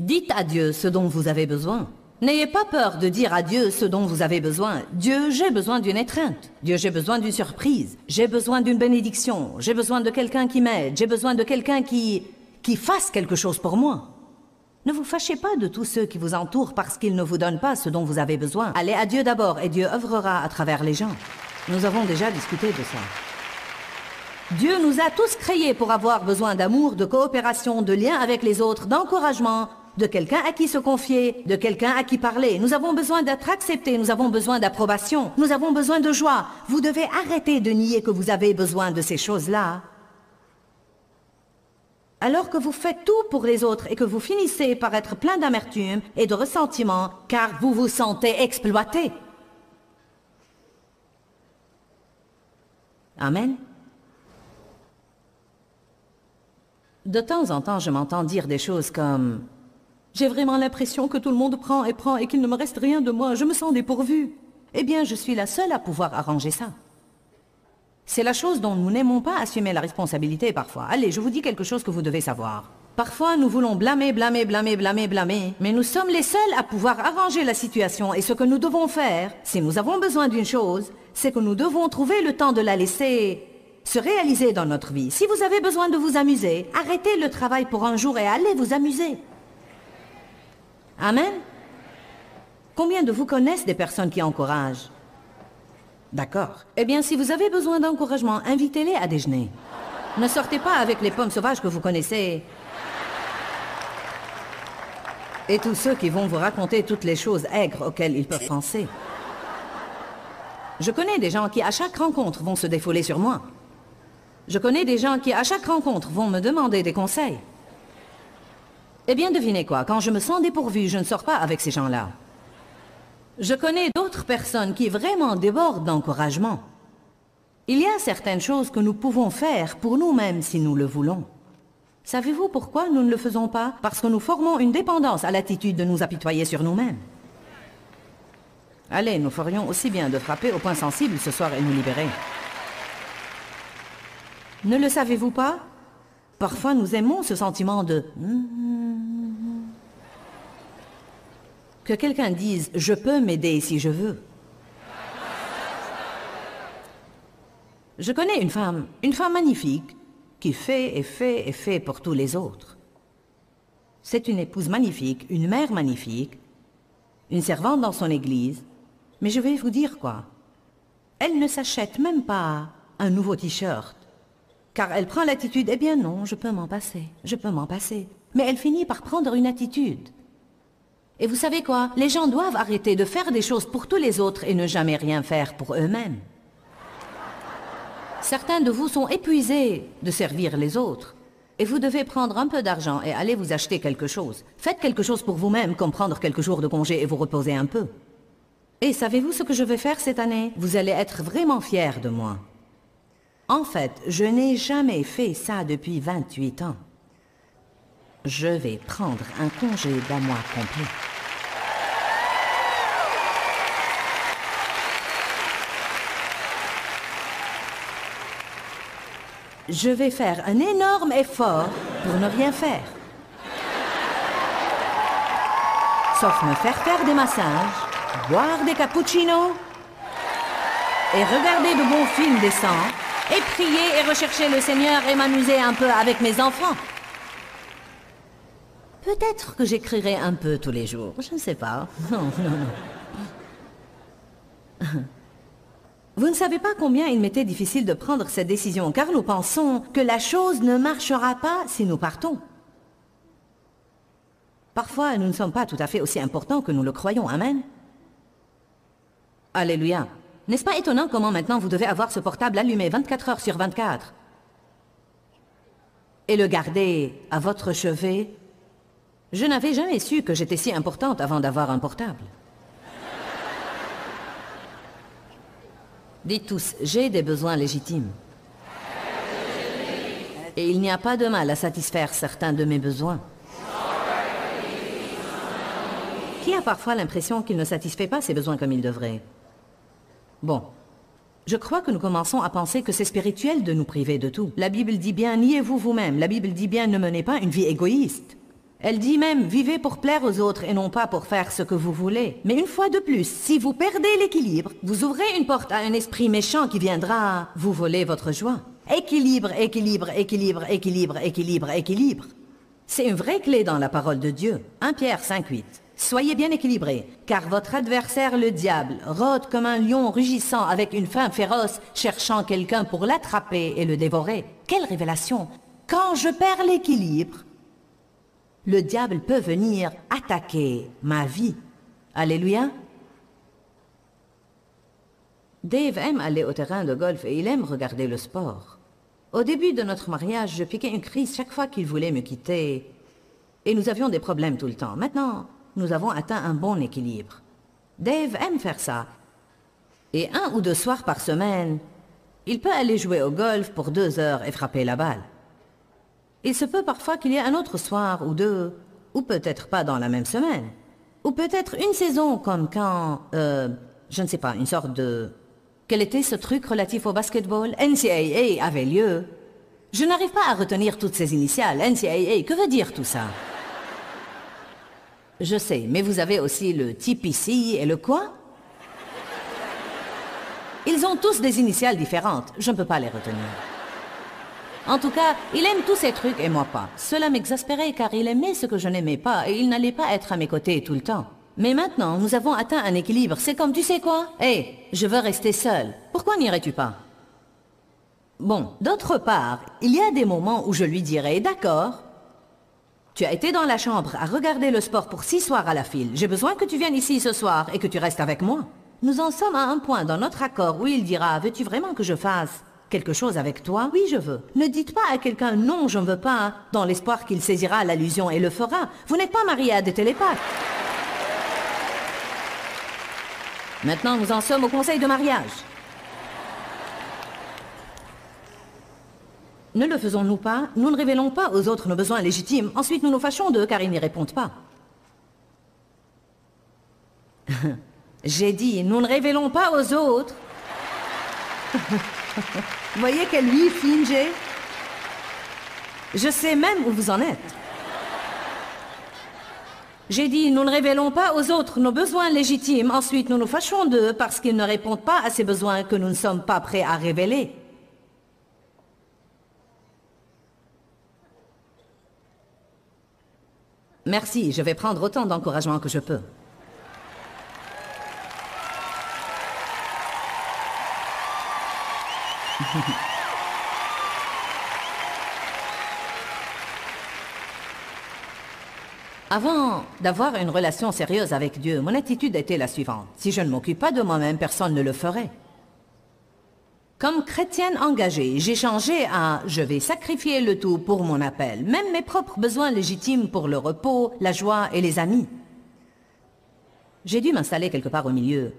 Dites à Dieu ce dont vous avez besoin. N'ayez pas peur de dire à Dieu ce dont vous avez besoin. Dieu, j'ai besoin d'une étreinte. Dieu, j'ai besoin d'une surprise. J'ai besoin d'une bénédiction. J'ai besoin de quelqu'un qui m'aide. J'ai besoin de quelqu'un qui fasse quelque chose pour moi. Ne vous fâchez pas de tous ceux qui vous entourent parce qu'ils ne vous donnent pas ce dont vous avez besoin. Allez à Dieu d'abord et Dieu œuvrera à travers les gens. Nous avons déjà discuté de ça. Dieu nous a tous créés pour avoir besoin d'amour, de coopération, de lien avec les autres, d'encouragement, de quelqu'un à qui se confier, de quelqu'un à qui parler. Nous avons besoin d'être acceptés, nous avons besoin d'approbation, nous avons besoin de joie. Vous devez arrêter de nier que vous avez besoin de ces choses-là. Alors que vous faites tout pour les autres et que vous finissez par être plein d'amertume et de ressentiment car vous vous sentez exploité. Amen. De temps en temps, je m'entends dire des choses comme « J'ai vraiment l'impression que tout le monde prend et qu'il ne me reste rien de moi. Je me sens dépourvue. » Eh bien, je suis la seule à pouvoir arranger ça. C'est la chose dont nous n'aimons pas assumer la responsabilité parfois. Allez, je vous dis quelque chose que vous devez savoir. Parfois, nous voulons blâmer, mais nous sommes les seuls à pouvoir arranger la situation et ce que nous devons faire, si nous avons besoin d'une chose, c'est que nous devons trouver le temps de la laisser se réaliser dans notre vie. Si vous avez besoin de vous amuser, arrêtez le travail pour un jour et allez vous amuser. Amen. Combien de vous connaissent des personnes qui encouragent? D'accord. Eh bien, si vous avez besoin d'encouragement, invitez-les à déjeuner. Ne sortez pas avec les pommes sauvages que vous connaissez. Et tous ceux qui vont vous raconter toutes les choses aigres auxquelles ils peuvent penser. Je connais des gens qui, à chaque rencontre, vont se défouler sur moi. Je connais des gens qui, à chaque rencontre, vont me demander des conseils. Eh bien, devinez quoi, quand je me sens dépourvue, je ne sors pas avec ces gens-là. Je connais d'autres personnes qui vraiment débordent d'encouragement. Il y a certaines choses que nous pouvons faire pour nous-mêmes si nous le voulons. Savez-vous pourquoi nous ne le faisons pas? Parce que nous formons une dépendance à l'attitude de nous apitoyer sur nous-mêmes. Allez, nous ferions aussi bien de frapper au point sensible ce soir et nous libérer. Ne le savez-vous pas? Parfois, nous aimons ce sentiment de... Que quelqu'un dise « Je peux m'aider si je veux ». Je connais une femme magnifique, qui fait et fait et fait pour tous les autres. C'est une épouse magnifique, une mère magnifique, une servante dans son église. Mais je vais vous dire quoi. Elle ne s'achète même pas un nouveau t-shirt. Car elle prend l'attitude, eh bien non, je peux m'en passer, je peux m'en passer. Mais elle finit par prendre une attitude. Et vous savez quoi? Les gens doivent arrêter de faire des choses pour tous les autres et ne jamais rien faire pour eux-mêmes. Certains de vous sont épuisés de servir les autres. Et vous devez prendre un peu d'argent et aller vous acheter quelque chose. Faites quelque chose pour vous-même, comme prendre quelques jours de congé et vous reposer un peu. Et savez-vous ce que je vais faire cette année? Vous allez être vraiment fiers de moi. En fait, je n'ai jamais fait ça depuis 28 ans. Je vais prendre un congé d'un mois complet. Je vais faire un énorme effort pour ne rien faire. Sauf me faire des massages, boire des cappuccinos et regarder de bons films décents et prier et rechercher le Seigneur et m'amuser un peu avec mes enfants. Peut-être que j'écrirai un peu tous les jours, je ne sais pas. Non. Vous ne savez pas combien il m'était difficile de prendre cette décision, car nous pensons que la chose ne marchera pas si nous partons. Parfois, nous ne sommes pas tout à fait aussi importants que nous le croyons, amen. Alléluia. N'est-ce pas étonnant comment maintenant vous devez avoir ce portable allumé 24 heures sur 24 et le garder à votre chevet? Je n'avais jamais su que j'étais si importante avant d'avoir un portable. Dites tous, j'ai des besoins légitimes. Et il n'y a pas de mal à satisfaire certains de mes besoins. Qui a parfois l'impression qu'il ne satisfait pas ses besoins comme il devrait? Bon, je crois que nous commençons à penser que c'est spirituel de nous priver de tout. La Bible dit bien, niez-vous vous-même. La Bible dit bien, ne menez pas une vie égoïste. Elle dit même, vivez pour plaire aux autres et non pas pour faire ce que vous voulez. Mais une fois de plus, si vous perdez l'équilibre, vous ouvrez une porte à un esprit méchant qui viendra vous voler votre joie. Équilibre, équilibre, équilibre, équilibre, équilibre, équilibre. C'est une vraie clé dans la parole de Dieu. 1 Pierre 5,8. Soyez bien équilibrés, car votre adversaire le diable rôde comme un lion rugissant avec une faim féroce, cherchant quelqu'un pour l'attraper et le dévorer. Quelle révélation! Quand je perds l'équilibre, le diable peut venir attaquer ma vie. Alléluia. Dave aime aller au terrain de golf et il aime regarder le sport. Au début de notre mariage, je piquais une crise chaque fois qu'il voulait me quitter. Et nous avions des problèmes tout le temps. Maintenant, nous avons atteint un bon équilibre. Dave aime faire ça. Et 1 ou 2 soirs par semaine, il peut aller jouer au golf pour 2 heures et frapper la balle. Il se peut parfois qu'il y ait un autre soir ou 2, ou peut-être pas dans la même semaine. Ou peut-être une saison comme quand, je ne sais pas, une sorte de... Quel était ce truc relatif au basketball? NCAA avait lieu. Je n'arrive pas à retenir toutes ces initiales. NCAA, que veut dire tout ça? Je sais, mais vous avez aussi le TPC et le quoi? Ils ont tous des initiales différentes. Je ne peux pas les retenir. En tout cas, il aime tous ces trucs et moi pas. Cela m'exaspérait car il aimait ce que je n'aimais pas et il n'allait pas être à mes côtés tout le temps. Mais maintenant, nous avons atteint un équilibre. C'est comme, tu sais quoi? Hé, je veux rester seule. Pourquoi n'irais-tu pas? Bon, d'autre part, il y a des moments où je lui dirais, d'accord, tu as été dans la chambre à regarder le sport pour 6 soirs à la file. J'ai besoin que tu viennes ici ce soir et que tu restes avec moi. Nous en sommes à un point dans notre accord où il dira, veux-tu vraiment que je fasse quelque chose avec toi? Oui, je veux. Ne dites pas à quelqu'un, non, je ne veux pas, dans l'espoir qu'il saisira l'allusion et le fera. Vous n'êtes pas marié à des télépathes. Maintenant, nous en sommes au conseil de mariage. Ne le faisons-nous pas? Nous ne révélons pas aux autres nos besoins légitimes. Ensuite, nous nous fâchons d'eux car ils n'y répondent pas. J'ai dit, nous ne révélons pas aux autres. Vous voyez quelle vie fine j'ai? Je sais même où vous en êtes. J'ai dit, nous ne révélons pas aux autres nos besoins légitimes. Ensuite, nous nous fâchons d'eux parce qu'ils ne répondent pas à ces besoins que nous ne sommes pas prêts à révéler. Merci, je vais prendre autant d'encouragement que je peux. Avant d'avoir une relation sérieuse avec Dieu, mon attitude était la suivante. Si je ne m'occupe pas de moi-même, personne ne le ferait. Comme chrétienne engagée, j'ai changé à « je vais sacrifier le tout pour mon appel », même mes propres besoins légitimes pour le repos, la joie et les amis. J'ai dû m'installer quelque part au milieu,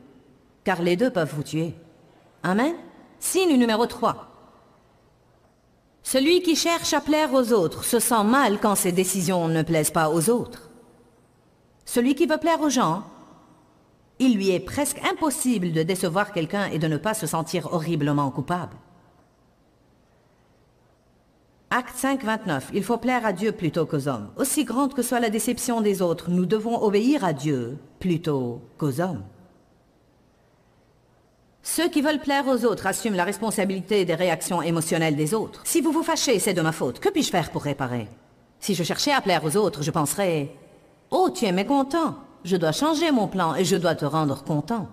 car les deux peuvent vous tuer. Amen. Signe numéro 3. Celui qui cherche à plaire aux autres se sent mal quand ses décisions ne plaisent pas aux autres. Celui qui veut plaire aux gens, il lui est presque impossible de décevoir quelqu'un et de ne pas se sentir horriblement coupable. Acte 5, 29. Il faut plaire à Dieu plutôt qu'aux hommes. Aussi grande que soit la déception des autres, nous devons obéir à Dieu plutôt qu'aux hommes. Ceux qui veulent plaire aux autres assument la responsabilité des réactions émotionnelles des autres. Si vous vous fâchez, c'est de ma faute. Que puis-je faire pour réparer? Si je cherchais à plaire aux autres, je penserais « Oh, tu es mécontent. Je dois changer mon plan et je dois te rendre content. »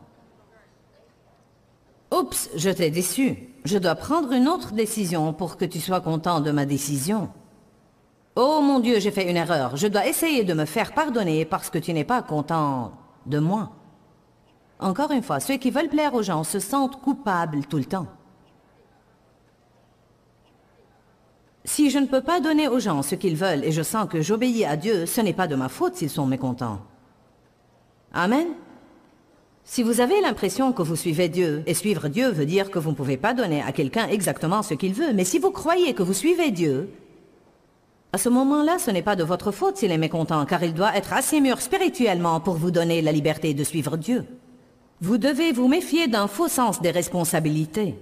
Oups, je t'ai déçu. Je dois prendre une autre décision pour que tu sois content de ma décision. Oh mon Dieu, j'ai fait une erreur. Je dois essayer de me faire pardonner parce que tu n'es pas content de moi. Encore une fois, ceux qui veulent plaire aux gens se sentent coupables tout le temps. Si je ne peux pas donner aux gens ce qu'ils veulent et je sens que j'obéis à Dieu, ce n'est pas de ma faute s'ils sont mécontents. Amen. Si vous avez l'impression que vous suivez Dieu, et suivre Dieu veut dire que vous ne pouvez pas donner à quelqu'un exactement ce qu'il veut, mais si vous croyez que vous suivez Dieu, à ce moment-là, ce n'est pas de votre faute s'il est mécontent, car il doit être assez mûr spirituellement pour vous donner la liberté de suivre Dieu. Vous devez vous méfier d'un faux sens des responsabilités.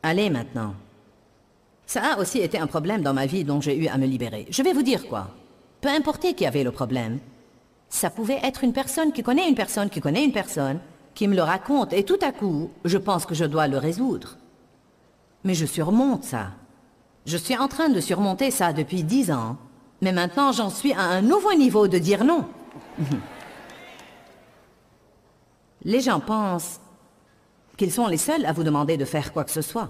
Allez maintenant. Ça a aussi été un problème dans ma vie dont j'ai eu à me libérer. Je vais vous dire quoi. Peu importe qui avait le problème, ça pouvait être une personne qui connaît une personne qui connaît une personne, qui me le raconte, et tout à coup, je pense que je dois le résoudre. Mais je surmonte ça. Je suis en train de surmonter ça depuis 10 ans, mais maintenant j'en suis à un nouveau niveau de dire non. Les gens pensent qu'ils sont les seuls à vous demander de faire quoi que ce soit.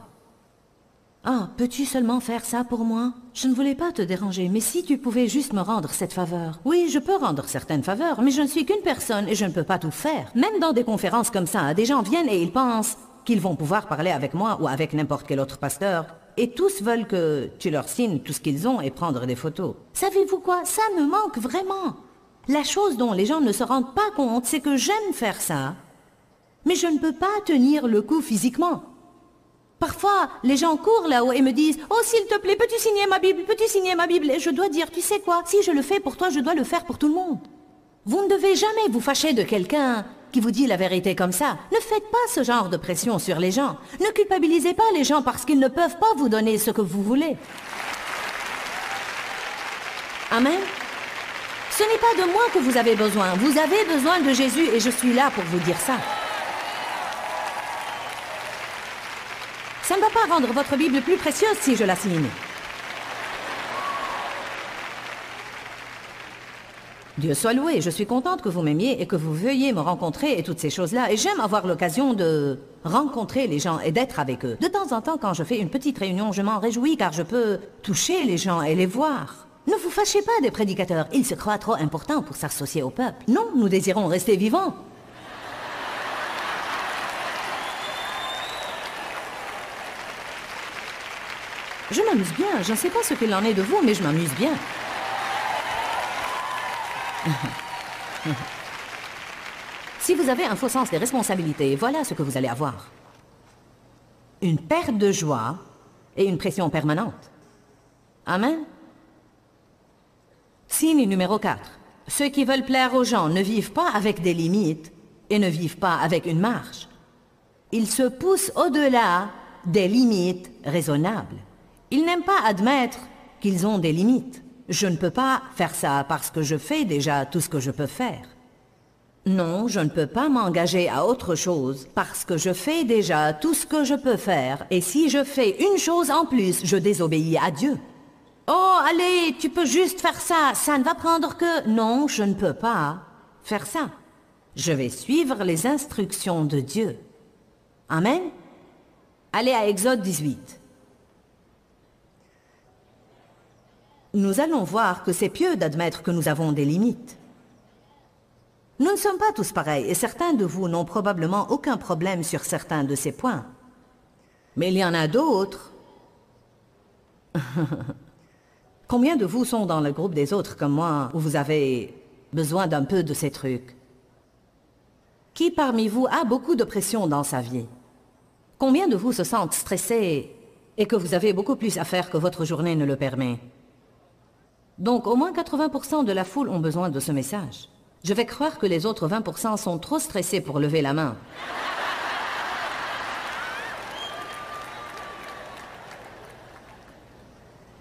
« Ah, peux-tu seulement faire ça pour moi? Je ne voulais pas te déranger, mais si tu pouvais juste me rendre cette faveur. » Oui, je peux rendre certaines faveurs, mais je ne suis qu'une personne et je ne peux pas tout faire. Même dans des conférences comme ça, des gens viennent et ils pensent qu'ils vont pouvoir parler avec moi ou avec n'importe quel autre pasteur. Et tous veulent que tu leur signes tout ce qu'ils ont et prendre des photos. Savez-vous quoi? Ça me manque vraiment. La chose dont les gens ne se rendent pas compte, c'est que j'aime faire ça, mais je ne peux pas tenir le coup physiquement. Parfois, les gens courent là-haut et me disent « Oh, s'il te plaît, peux-tu signer ma Bible? Peux-tu signer ma Bible ?» Et je dois dire « Tu sais quoi? Si je le fais pour toi, je dois le faire pour tout le monde. » Vous ne devez jamais vous fâcher de quelqu'un qui vous dit la vérité comme ça. Ne faites pas ce genre de pression sur les gens. Ne culpabilisez pas les gens parce qu'ils ne peuvent pas vous donner ce que vous voulez. Amen. Ce n'est pas de moi que vous avez besoin. Vous avez besoin de Jésus et je suis là pour vous dire ça. Ça ne va pas rendre votre Bible plus précieuse si je la signe. Dieu soit loué, je suis contente que vous m'aimiez et que vous veuillez me rencontrer et toutes ces choses-là. Et j'aime avoir l'occasion de rencontrer les gens et d'être avec eux. De temps en temps, quand je fais une petite réunion, je m'en réjouis car je peux toucher les gens et les voir. Ne vous fâchez pas des prédicateurs, ils se croient trop importants pour s'associer au peuple. Non, nous désirons rester vivants. Je m'amuse bien, je ne sais pas ce qu'il en est de vous, mais je m'amuse bien. Si vous avez un faux sens des responsabilités, voilà ce que vous allez avoir. Une perte de joie et une pression permanente. Amen. Signe numéro 4. Ceux qui veulent plaire aux gens ne vivent pas avec des limites et ne vivent pas avec une marge. Ils se poussent au-delà des limites raisonnables. Ils n'aiment pas admettre qu'ils ont des limites. Je ne peux pas faire ça parce que je fais déjà tout ce que je peux faire. Non, je ne peux pas m'engager à autre chose parce que je fais déjà tout ce que je peux faire. Et si je fais une chose en plus, je désobéis à Dieu. Oh, allez, tu peux juste faire ça, ça ne va prendre que... Non, je ne peux pas faire ça. Je vais suivre les instructions de Dieu. Amen. Allez à Exode 18. Nous allons voir que c'est pieux d'admettre que nous avons des limites. Nous ne sommes pas tous pareils et certains de vous n'ont probablement aucun problème sur certains de ces points. Mais il y en a d'autres. Combien de vous sont dans le groupe des autres comme moi où vous avez besoin d'un peu de ces trucs? Qui parmi vous a beaucoup de pression dans sa vie? Combien de vous se sentent stressés et que vous avez beaucoup plus à faire que votre journée ne le permet? Donc au moins 80% de la foule ont besoin de ce message. Je vais croire que les autres 20% sont trop stressés pour lever la main.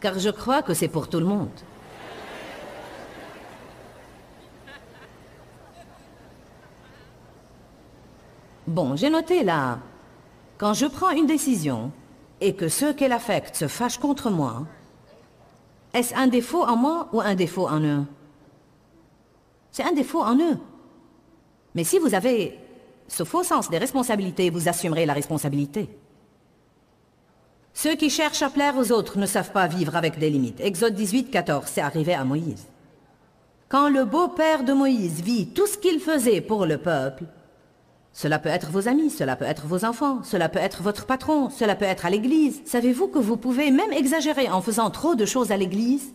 Car je crois que c'est pour tout le monde. Bon, j'ai noté là, quand je prends une décision et que ceux qu'elle affecte se fâchent contre moi, est-ce un défaut en moi ou un défaut en eux? C'est un défaut en eux. Mais si vous avez ce faux sens des responsabilités, vous assumerez la responsabilité. Ceux qui cherchent à plaire aux autres ne savent pas vivre avec des limites. Exode 18, 14, c'est arrivé à Moïse. Quand le beau-père de Moïse vit tout ce qu'il faisait pour le peuple, cela peut être vos amis, cela peut être vos enfants, cela peut être votre patron, cela peut être à l'église. Savez-vous que vous pouvez même exagérer en faisant trop de choses à l'église?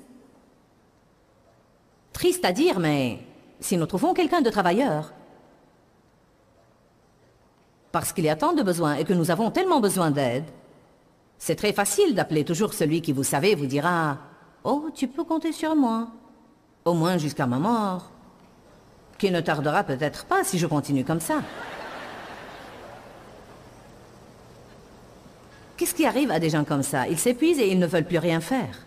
Triste à dire, mais si nous trouvons quelqu'un de travailleur, parce qu'il y a tant de besoins et que nous avons tellement besoin d'aide, c'est très facile d'appeler toujours celui qui, vous savez, vous dira « Oh, tu peux compter sur moi, au moins jusqu'à ma mort, qui ne tardera peut-être pas si je continue comme ça. » Qu'est-ce qui arrive à des gens comme ça? Ils s'épuisent et ils ne veulent plus rien faire.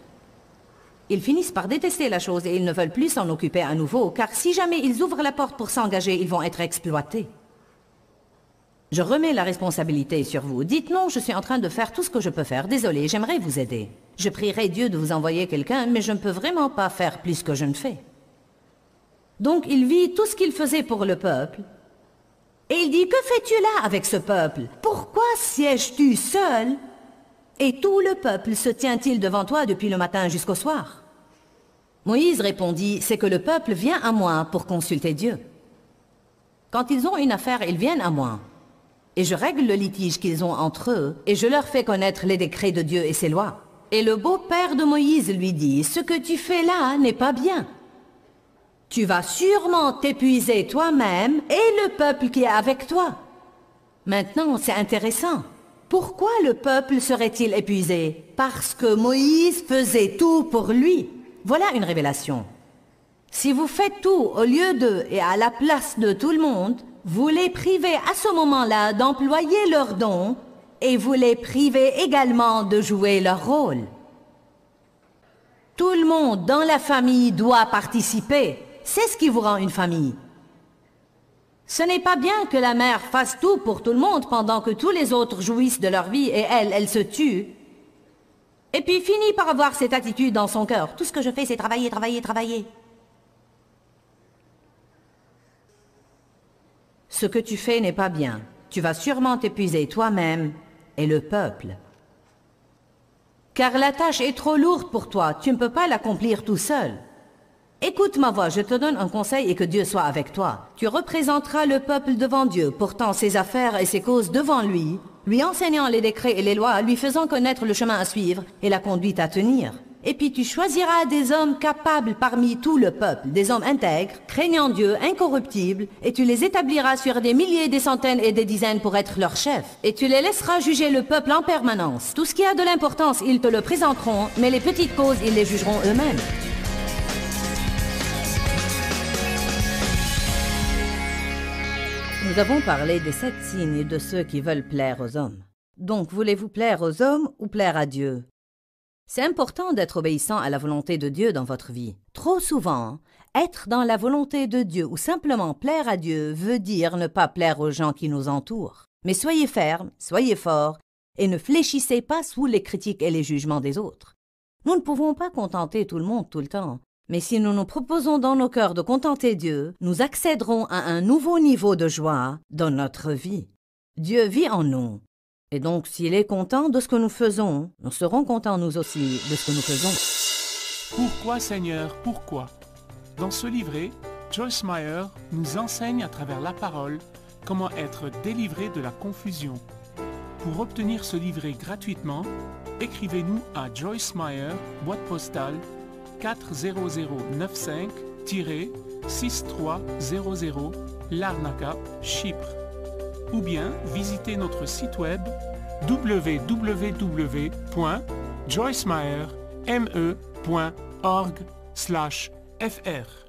Ils finissent par détester la chose et ils ne veulent plus s'en occuper à nouveau, car si jamais ils ouvrent la porte pour s'engager, ils vont être exploités. Je remets la responsabilité sur vous. Dites non, je suis en train de faire tout ce que je peux faire. Désolé, j'aimerais vous aider. Je prierai Dieu de vous envoyer quelqu'un, mais je ne peux vraiment pas faire plus que je ne fais. Donc il vit tout ce qu'il faisait pour le peuple. Et il dit, que fais-tu là avec ce peuple? Pourquoi sièges-tu seul? Et tout le peuple se tient-il devant toi depuis le matin jusqu'au soir? Moïse répondit, c'est que le peuple vient à moi pour consulter Dieu. Quand ils ont une affaire, ils viennent à moi. Et je règle le litige qu'ils ont entre eux, et je leur fais connaître les décrets de Dieu et ses lois. Et le beau-père de Moïse lui dit, ce que tu fais là n'est pas bien. Tu vas sûrement t'épuiser toi-même et le peuple qui est avec toi. Maintenant, c'est intéressant. Pourquoi le peuple serait-il épuisé? Parce que Moïse faisait tout pour lui. Voilà une révélation. Si vous faites tout au lieu d'eux et à la place de tout le monde, vous les privez à ce moment-là d'employer leurs dons et vous les privez également de jouer leur rôle. Tout le monde dans la famille doit participer. C'est ce qui vous rend une famille. Ce n'est pas bien que la mère fasse tout pour tout le monde pendant que tous les autres jouissent de leur vie et elle se tue. Et puis finit par avoir cette attitude dans son cœur. Tout ce que je fais, c'est travailler, travailler, travailler. Ce que tu fais n'est pas bien. Tu vas sûrement t'épuiser toi-même et le peuple. Car la tâche est trop lourde pour toi. Tu ne peux pas l'accomplir tout seul. Écoute ma voix, je te donne un conseil et que Dieu soit avec toi. Tu représenteras le peuple devant Dieu, portant ses affaires et ses causes devant lui, lui enseignant les décrets et les lois, lui faisant connaître le chemin à suivre et la conduite à tenir. Et puis tu choisiras des hommes capables parmi tout le peuple, des hommes intègres, craignant Dieu, incorruptibles, et tu les établiras sur des milliers, des centaines et des dizaines pour être leurs chefs. Et tu les laisseras juger le peuple en permanence. Tout ce qui a de l'importance, ils te le présenteront, mais les petites causes, ils les jugeront eux-mêmes. Nous avons parlé des 7 signes de ceux qui veulent plaire aux hommes. Donc, voulez-vous plaire aux hommes ou plaire à Dieu? C'est important d'être obéissant à la volonté de Dieu dans votre vie. Trop souvent, être dans la volonté de Dieu ou simplement plaire à Dieu veut dire ne pas plaire aux gens qui nous entourent. Mais soyez fermes, soyez forts et ne fléchissez pas sous les critiques et les jugements des autres. Nous ne pouvons pas contenter tout le monde tout le temps. Mais si nous nous proposons dans nos cœurs de contenter Dieu, nous accéderons à un nouveau niveau de joie dans notre vie. Dieu vit en nous. Et donc, s'il est content de ce que nous faisons, nous serons contents nous aussi de ce que nous faisons. Pourquoi, Seigneur, pourquoi? Dans ce livret, Joyce Meyer nous enseigne à travers la parole comment être délivré de la confusion. Pour obtenir ce livret gratuitement, écrivez-nous à Joyce Meyer, boîte postale 40095-6300 Larnaca, Chypre. Ou bien visitez notre site web www.joycemeyer.org/fr.